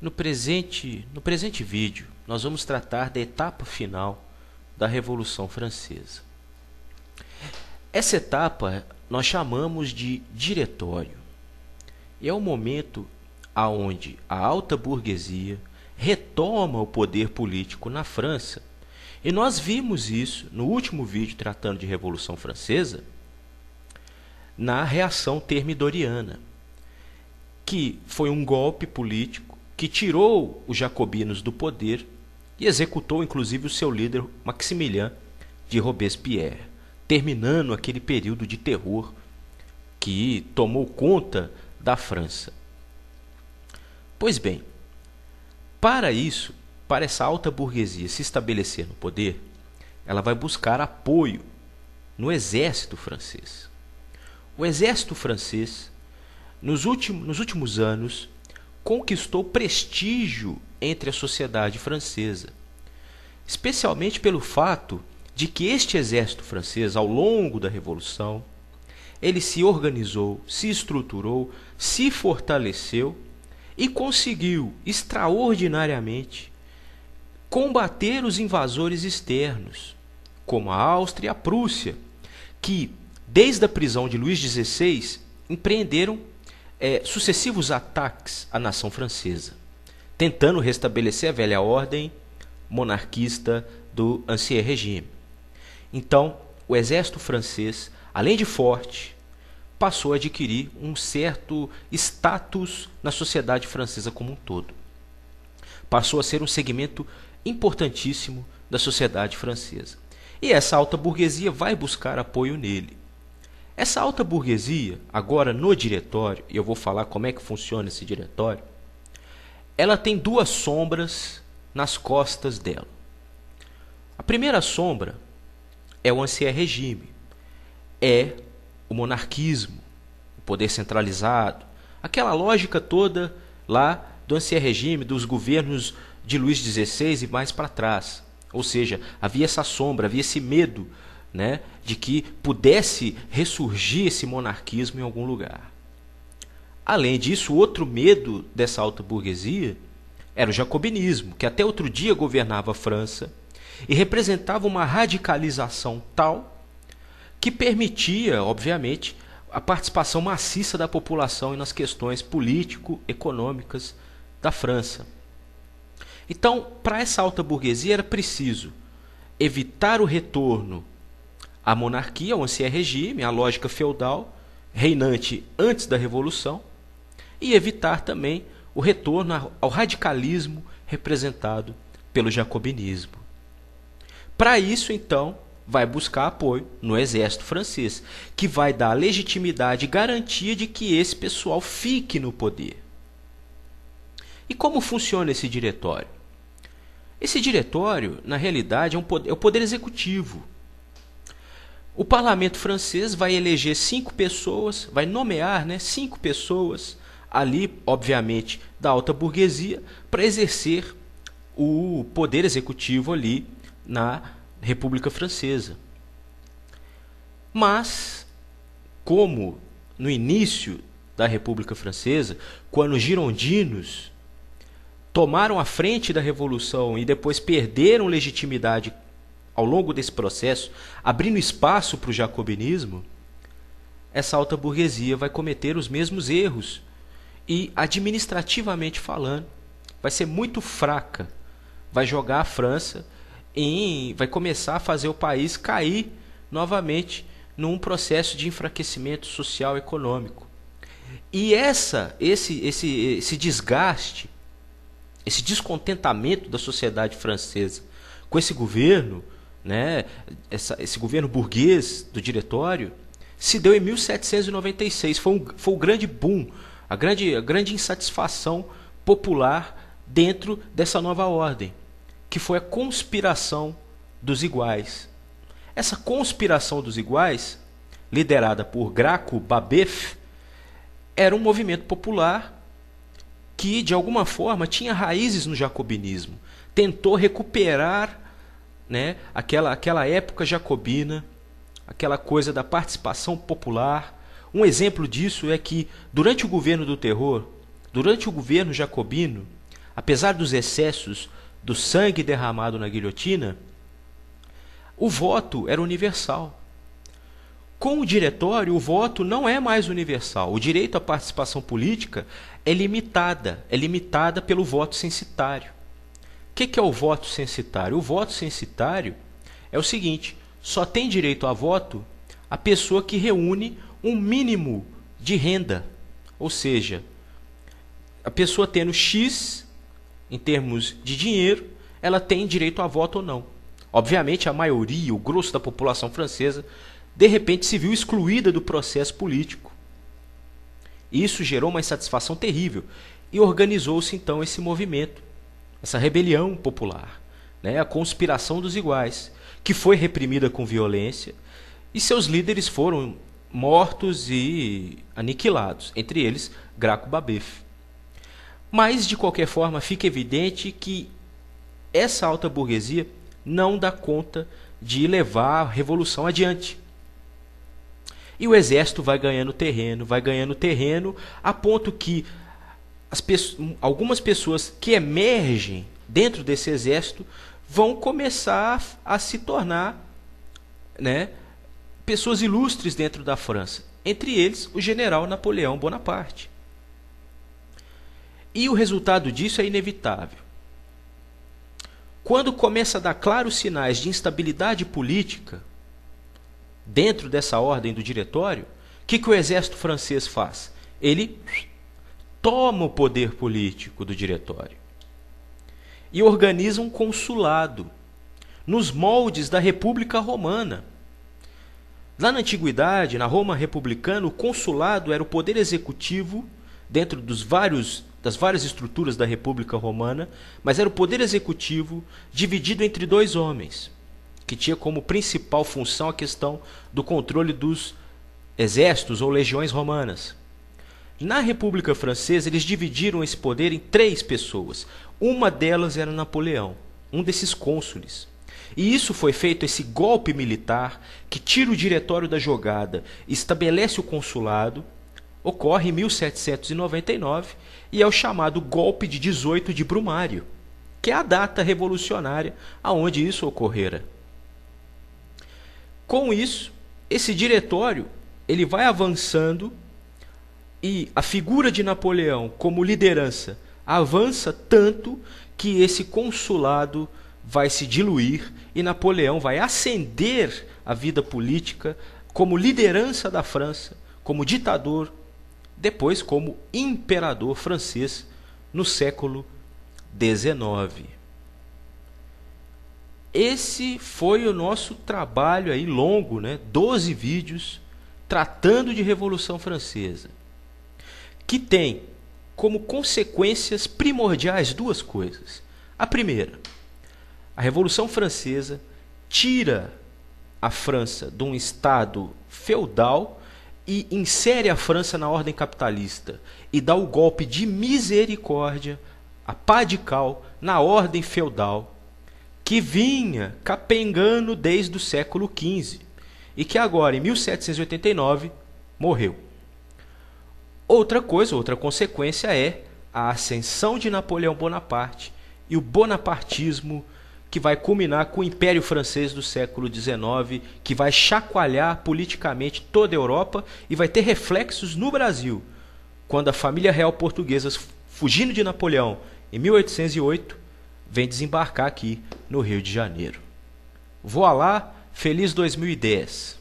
No presente vídeo, nós vamos tratar da etapa final da Revolução Francesa. Essa etapa nós chamamos de diretório. E é o momento aonde a alta burguesia retoma o poder político na França. E nós vimos isso no último vídeo tratando de Revolução Francesa, na reação termidoriana, que foi um golpe político que tirou os jacobinos do poder e executou inclusive o seu líder Maximilien de Robespierre, terminando aquele período de terror que tomou conta da França. Pois bem, para isso, para essa alta burguesia se estabelecer no poder, ela vai buscar apoio no exército francês. O exército francês, nos últimos anos, conquistou prestígio entre a sociedade francesa, especialmente pelo fato de que este exército francês, ao longo da Revolução, ele se organizou, se estruturou, se fortaleceu e conseguiu extraordinariamente combater os invasores externos, como a Áustria e a Prússia, que, desde a prisão de Luís XVI, empreenderam sucessivos ataques à nação francesa, tentando restabelecer a velha ordem monarquista do Ancien Régime. Então, o exército francês, além de forte, passou a adquirir um certo status na sociedade francesa como um todo. Passou a ser um segmento importantíssimo da sociedade francesa. E essa alta burguesia vai buscar apoio nele. Essa alta burguesia, agora no diretório, e eu vou falar como é que funciona esse diretório, ela tem duas sombras nas costas dela. A primeira sombra é o Ancien Régime, é o monarquismo, o poder centralizado, aquela lógica toda lá do Ancien Régime, dos governos de Luís XVI e mais para trás. Ou seja, havia essa sombra, havia esse medo, né, de que pudesse ressurgir esse monarquismo em algum lugar. Além disso, outro medo dessa alta burguesia era o jacobinismo, que até outro dia governava a França e representava uma radicalização tal que permitia, obviamente, a participação maciça da população nas questões político-econômicas da França. Então, para essa alta burguesia era preciso evitar o retorno à monarquia, ao Ancien Régime, à lógica feudal, reinante antes da Revolução, e evitar também o retorno ao radicalismo representado pelo jacobinismo. Para isso, então, vai buscar apoio no exército francês, que vai dar legitimidade e garantia de que esse pessoal fique no poder. E como funciona esse diretório? Esse diretório, na realidade, é o poder executivo. O parlamento francês vai eleger 5 pessoas, vai nomear 5 pessoas, ali, obviamente, da alta burguesia, para exercer o poder executivo ali na República Francesa. Mas, como no início da República Francesa, quando os girondinos tomaram a frente da Revolução e depois perderam legitimidade ao longo desse processo, abrindo espaço para o jacobinismo, essa alta burguesia vai cometer os mesmos erros e, administrativamente falando, vai ser muito fraca, vai jogar a França vai começar a fazer o país cair novamente num processo de enfraquecimento social e econômico. E esse desgaste, esse descontentamento da sociedade francesa com esse governo, esse governo burguês do diretório, se deu em 1796. Foi o grande boom, a grande insatisfação popular dentro dessa nova ordem, que foi a conspiração dos iguais. Essa conspiração dos iguais, liderada por Graco Babeuf, era um movimento popular que, de alguma forma, tinha raízes no jacobinismo. Tentou recuperar aquela época jacobina, aquela coisa da participação popular. Um exemplo disso é que, durante o governo do terror, durante o governo jacobino, apesar dos excessos do sangue derramado na guilhotina, o voto era universal. Com o diretório, o voto não é mais universal. O direito à participação política é limitada pelo voto censitário. O que é o voto censitário? O voto censitário é o seguinte: só tem direito a voto a pessoa que reúne um mínimo de renda. Ou seja, a pessoa tendo X em termos de dinheiro, ela tem direito a voto ou não. Obviamente, a maioria, o grosso da população francesa, de repente se viu excluída do processo político. Isso gerou uma insatisfação terrível e organizou-se então esse movimento, essa rebelião popular, né? A conspiração dos iguais, que foi reprimida com violência e seus líderes foram mortos e aniquilados, entre eles Graco Babeuf. Mas, de qualquer forma, fica evidente que essa alta burguesia não dá conta de levar a revolução adiante. E o exército vai ganhando terreno, a ponto que algumas pessoas que emergem dentro desse exército vão começar a se tornar, né, pessoas ilustres dentro da França. Entre eles, o general Napoleão Bonaparte. E o resultado disso é inevitável. Quando começa a dar claros sinais de instabilidade política dentro dessa ordem do diretório, o que o exército francês faz? Ele toma o poder político do diretório e organiza um consulado nos moldes da República Romana. Lá na antiguidade, na Roma republicana, o consulado era o poder executivo dentro das várias estruturas da República Romana, mas era o poder executivo dividido entre dois homens, que tinha como principal função a questão do controle dos exércitos ou legiões romanas. Na República Francesa, eles dividiram esse poder em 3 pessoas. Uma delas era Napoleão, um desses cônsules. E isso foi feito, esse golpe militar, que tira o diretório da jogada e estabelece o consulado, ocorre em 1799 e é o chamado golpe de 18 de Brumário, que é a data revolucionária aonde isso ocorrera. Com isso, esse diretório ele vai avançando e a figura de Napoleão como liderança avança tanto que esse consulado vai se diluir e Napoleão vai ascender a vida política como liderança da França, como ditador, depois como imperador francês no século XIX. Esse foi o nosso trabalho aí longo, né? 12 vídeos tratando de Revolução Francesa, que tem como consequências primordiais 2 coisas. A primeira, a Revolução Francesa tira a França de um estado feudal e insere a França na ordem capitalista e dá o golpe de misericórdia, a pá de cal, na ordem feudal, que vinha capengando desde o século XV e que agora, em 1789, morreu. Outra consequência é a ascensão de Napoleão Bonaparte e o bonapartismo, que vai culminar com o Império Francês do século XIX, que vai chacoalhar politicamente toda a Europa e vai ter reflexos no Brasil, quando a família real portuguesa, fugindo de Napoleão em 1808, vem desembarcar aqui no Rio de Janeiro. Voilá, feliz 2010!